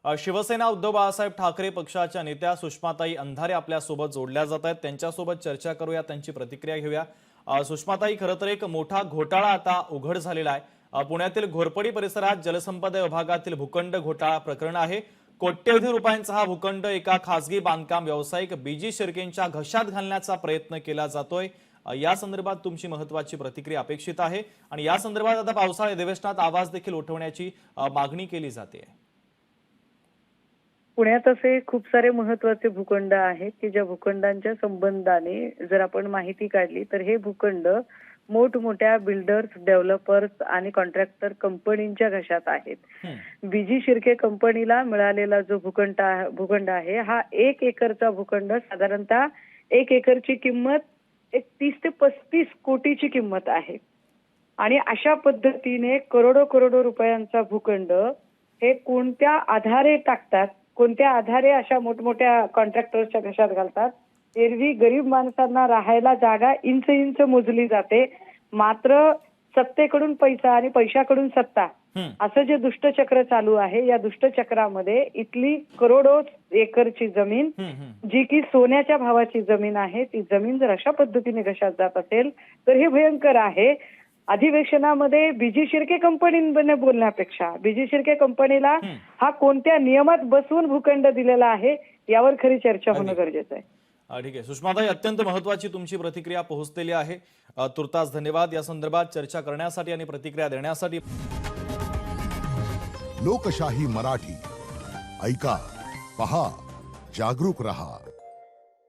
शिवसेना उद्धव बाळासाहेब ठाकरे पक्षाच्या नेत्या सुषमाताई अंधारे आपल्या सोबत जोडल्या जात आहेत। त्यांच्यासोबत चर्चा करूया, त्यांची प्रतिक्रिया घेऊया। सुषमाताई, खरं तर एक मोठा घोटाळा आता उघड झालेला आहे। पुण्यातील घोरपडी परिसरात जलसंपदा विभागातील भूखंड घोटाळा प्रकरण आहे। कोट्यवधी रुपयांचा हा भूखंड एका खासगी बांधकाम व्यावसायिक बीजी शिर्केंच्या घशात घालण्याचा प्रयत्न केला जातोय। या संदर्भात तुमची महत्त्वाची प्रतिक्रिया अपेक्षित आहे आणि या संदर्भात आता पावसाळी अधिवेशनात आवाज देखील उठवण्याची मागणी केली जाते। पुण्यात असे खूप सारे महत्त्वाचे भूखंड आहेत की ज्या भूखंडांच्या संबंधाने जर आपण माहिती काढली तर हे भूखंड मोठमोठ्या बिल्डर्स, डेव्हलपर्स आणि कॉन्ट्रॅक्टर कंपनींच्या घशात आहेत। बीजी शिर्के कंपनीला मिळालेला जो भूखंड आहे हा 1 एकरचा भूखंड, साधारणतः 1 एकरची किंमत 30 ते 35 कोटीची किंमत आहे। आणि अशा पद्धतीने करोडो रुपयांचा भूखंड हे कोणत्या आधारे टाकतात, कोणत्या आधारे अशा मोठमोठ्या कॉन्ट्रॅक्टर्सच्या घशात घालतात। एरवी गरीब माणसांना राहायला जागा इंच मोजली जाते, मात्र सत्तेकडून पैसा आणि पैशाकडून सत्ता असं जे दुष्टचक्र चालू आहे, या दुष्टचक्रामध्ये इथली करोडो एकरची जमीन जी की सोन्याच्या भावाची जमीन आहे, ती जमीन जर अशा पद्धतीने घशात जात असेल तर हे भयंकर आहे। अधिवेशनामध्ये बीजी शिर्के कंपनीने बोलण्यापेक्षा बीजी शिर्के कंपनीला हा कोणत्या नियमात बसवून भूखंड दिलेला आहे यावर खरी चर्चा होणं गरजेचं आहे। ठीक आहे सुषमाताई, अत्यंत महत्त्वाची तुमची प्रतिक्रिया पोहोचलेली आहे। तुर्तास धन्यवाद या संदर्भात चर्चा करण्यासाठी आणि प्रतिक्रिया देण्यासाठी। लोकशाही मराठी ऐका, पहा, जागरूक रहा।